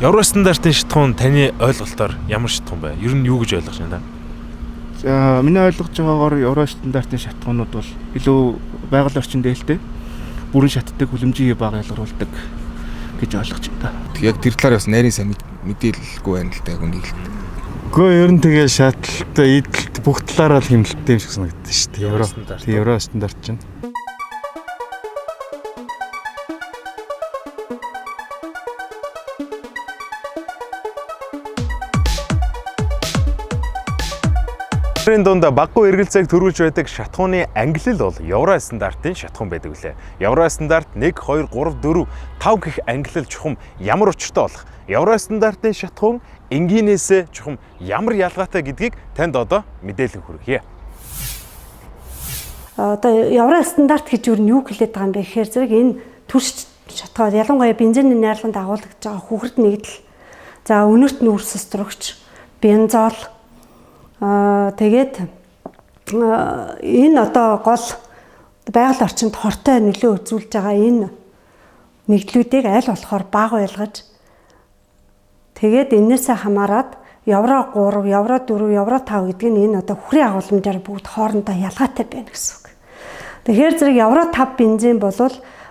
Евро стандартын шатхуун таны ойлголтоор ямар шатхуун бэ? Ер нь юу гэж ойлгож байна да? За миний ойлгож байгаагаар евро стандартын шатхуунууд бол илүү байгаль орчин дээлтэй бүрэн шатдаг хүлэмжийн бага ялгаруулдаг гэж ойлгож байна. Яг тэр талаар бас найрын сайн мэдээлэлгүй байна л да хүнийг л. Гэхдээ ер нь тэгээ шатлалтай эдэлт бүх талаараа л хэмнэлттэй юм шиг санагддаг шүү дээ. Евро стандарт чинь. Тэрийн дунд баггүй эргэлзээг төрүүлж байдаг шатхууны ангилал бол евро стандартын шатхуун байдаг үлээ. Евро стандарт 1 2 3 4 5 гэх ангилал чухам ямар учиртай болох? Евро стандартын шатхуун энгийнээс чухам ямар ялгаатай гэдгийг танд одоо мэдээлэл хүргье. Одоо евро стандарт гэж юу хэлээд байгаа юм бэ гэхээр зэрэг энэ төрш шатхуун ялангуяа бензиний найрлаганд агуулгаж байгаа хүүхэрд нэгдэл. За өнөрт нүүрс строгч, бензол тэгээд энэ одоо гол байгаль орчинд хортой нөлөө үзүүлж байгаа энэ нэгдлүүдийг аль болохоор бага байлгаж тэгээд энээсээ хамаарат евро 3, евро 4, евро 5 гэдэг нь энэ одоо хүрээ агуулмжаар бүгд хоорондоо ялгаатай байна гэсэн үг. Тэгэхээр зэрэг евро 5 бензин бол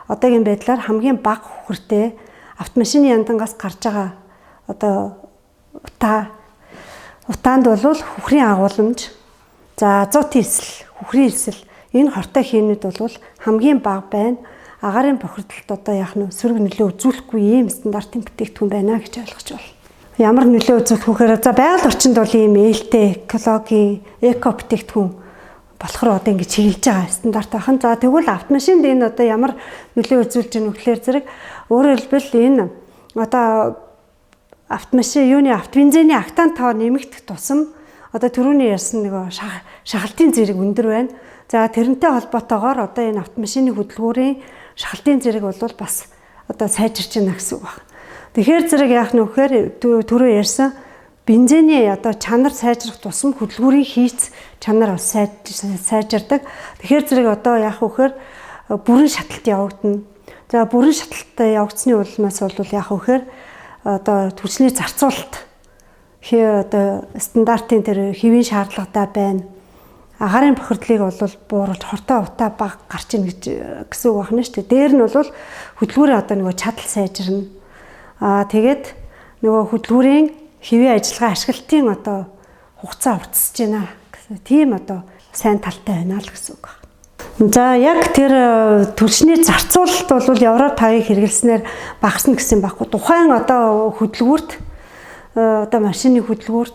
одоогийн байдлаар хамгийн бага хүрээтэй автомашины яндангаас гарч байгаа одоо утаанд бол хүхрийн агуулмж, за азотын эсэл, хүхрийн эсэл энэ хортой хиймнүүд бол хамгийн бага байна. Агаарын бохирдолд одоо яах нь сөрөг нөлөө үзүүлэхгүй ийм стандартын бүтээгдэхүүн байна гэж ойлгож байна. Ямар нөлөө үзүүлэх вэхээр за байгаль орчинд бол ийм ээлтэй экологийн эко бүтээгдэхүүн болохоор одоо ингэ чиглэж байгаа стандарт ахын. За тэгвэл автомашинд энэ одоо ямар нөлөө үзүүлж байгаа нөхлөөр зэрэг өөрөөр хэлбэл энэ одоо автобензиний октан тоо нэмэгдэх тусам одоо түрүүний ярьсан нэг шахалтын зэрэг өндөр байна. За тэрнтэй холбоотойгоор одоо энэ автомашины хөдөлгүүрийн шахалтын зэрэг бол бас одоо сайжирч байна гэсэн үг байна. Тэгэхээр зэрэг яах нь вэхээр түрүү ярьсан бензиний одоо чанар сайжрах тусам хөдөлгүүрийн хийц чанар бас сайжирдаг. Тэгэхээр зэрэг одоо яах вэхээр бүрэн шаталт явагдана. За бүрэн шаталттай явагдсны улмаас бол яах вэхээр одоо түлшний зарцуулалт одоо стандартын тэр хэвийн шаардлагатай байна. Агаарын бохирдлыг бол бууруулж хортой утаа бага гарч ийн гэсэн үг байна шүү дээ. Дээр нь бол хөдөлгүүрийн одоо нөгөө чадал сайжирна. Тэгээд нөгөө хөдөлгүүрийн хэвийн ажиллагаа ашиглалтын одоо хугацаа уртсаж байна гэсэн тийм одоо сайн талтай байна л гэсэн үг байна. За яг тэр түлшний зарцуулалт бол евро 5-ыг хэрэглэснээр багасна гэсэн байхгүй. Тухайн одоо хөдөлгүүрт одоо машины хөдөлгүүр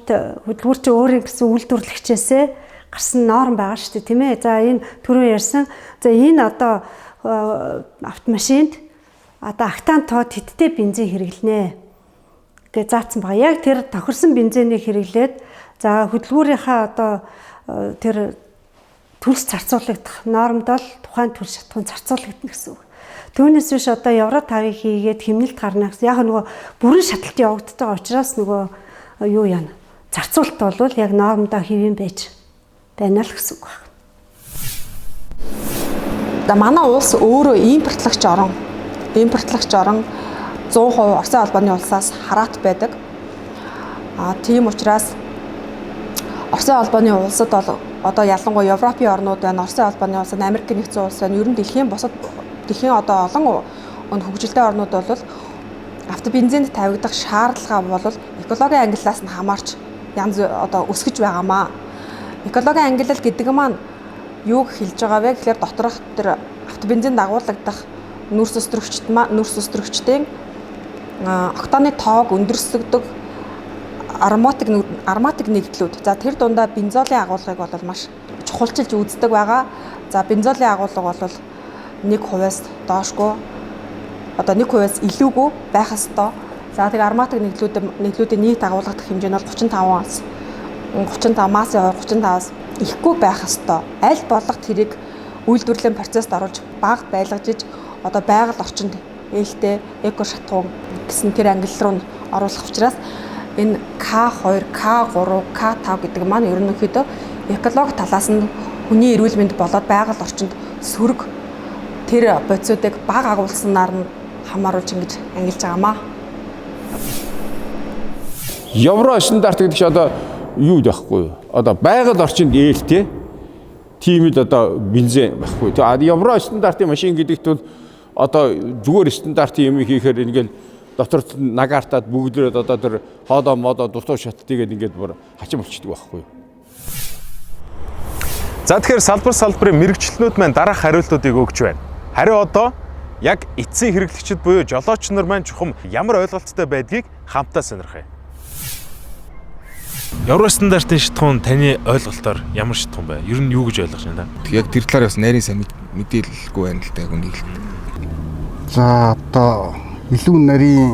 чи өөрийн гэсэн үйлдвэрлэгчээсээ гарсан норм байгаа шүү дээ, тийм ээ. За энэ түрүү ярьсан. За энэ одоо автомашинд одоо октан тоо тэттэй бензин хэрэглэнэ гэж заасан байгаа. Яг тэр тохирсон бензинийг хэрэглээд за хөдөлгүүрийнхаа одоо тэр төлс зарцуулагдах нормд бол тухайн төлс шатхуун зарцуулагдана гэсэн үг. Түүнээс биш одоо евро 5-ыг хийгээд хэмнэлт гарна гэсэн. Яг нөгөө бүрэн шаталт явагдаж байгаа учраас нөгөө юу яана. Зарцуулалт бол яг нормдоо хэвэн байж байна л гэсэн үг байна. За манай улс өөрөө импортлогч орон 100% Оросын албаны улсаас хараат байдаг. Тийм учраас Оросын албаны улсад бол одоо ялангуяа Европын орнууд байна, Оросын албаны улсад, Америкийн нэгдсэн улс байна. Ер нь дэлхийн одоо олон хөгжилтэй орнууд бол автобензинд тавигдах шаардлага бол экологийн ангиллаас нь хамаарч янз одоо өсгөж байгаамаа. Экологийн ангиллал гэдэг маань юуг хэлж байгаа вэ гэхээр доторх тэр автобензинд агуулгадах нүрс өстрөгчдийн октаны тоог өндөрсгдөг ароматик нэгдлүүд. За тэр дундаа бензолийн агуулгыг бол маш чухалчилж үздэг байгаа. За бензолийн агуулга бол 1%-аас доошгүй одоо 1%-аас илүүгүй байх ёстой. За тэр ароматик нэгдлүүдийн нийт агуулгадах хэмжээ нь бол 35-аас 35-аас ихгүй байх ёстой. Аль болох тэрийг үйлдвэрлэлийн процессд оруулж бага байлгажиж одоо байгаль орчинд ээлтэй эко шатхуун гэсэн тэр ангиллал руу оруулах учраас энэ К2, К3, К5 гэдэг маань ерөнхийдөө экологи талаас нь хүний эрүүл мэнд болоод байгаль орчинд сөрөг тэр бодисуудыг бага агуулснаар нь хамааруулж ингэж ангилж байгаамаа. Евро стандарт гэдэг чинь одоо юу байхгүй юу? Одоо байгаль орчинд ээлтэй тиймд одоо бензин байхгүй. Тэгээ евро стандартын машин гэдэгт бол одоо зүгээр стандартын юм хийхээр ингээл дотор нагаартаад бүгдээ одоо тэр хоолоо модоо дутуу шаттгийг ингээд бүр хачин болчихдог байхгүй юу? За тэгэхээр салбарын мэрэгчлэнүүд маань дараах хариултуудыг өгч байна. Харин одоо яг эцсийн хэрэглэгчид буюу жолооч нар маань чухам ямар ойлголттой байдгийг хамтдаа сонирхъя. Евро стандартын шатхуун таны ойлголтоор ямар шатхуун бэ? Ер нь юу гэж ойлгож байна да? Яг тэр талаар бас нарийн сайн мэдээлэлгүй байна л да яг үнийг л. За одоо илүү нарийн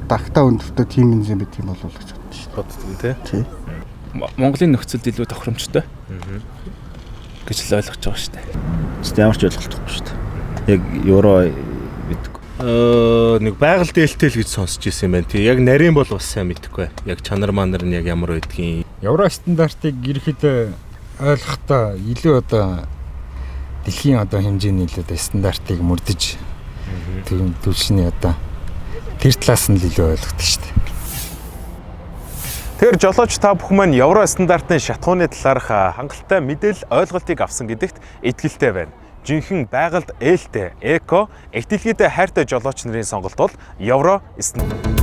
дагтаа өндөртөө тийм бензин байдаг юм болов уу гэж боддог шүү. Боддог тий. Монголын нөхцөлд илүү тохиромжтой. гэж л ойлгож байгаа шүү дээ. Гэхдээ ямар ч ойлголтгүй шүү дээ. Яг евро мэдгүй. Нэг байгаль дээлтэй л гэж сонсч ирсэн юм байна. Тэг яг нарийн бол бас сайн мэдэхгүй. Яг чанар манар нь яг ямар байдгийг. Евро стандартыг ерөөхдөө ойлгохдоо илүү одоо дэлхийн одоо хэмжээний илүү одоо стандартыг мөрдөж тийм түвшний одоо тэр талаас нь л илүү ойлгохдаг шүү дээ. Тэр жолооч та бүхэн маань евро стандартын шатхууны талаарх хангалттай мэдээлэл ойлголтыг авсан гэдэгт итгэлтэй байна. Жинхэнэ байгальд ээлтэй, эко, их дэлхийд хайртай жолооч нарын сонголт бол евро стандарт.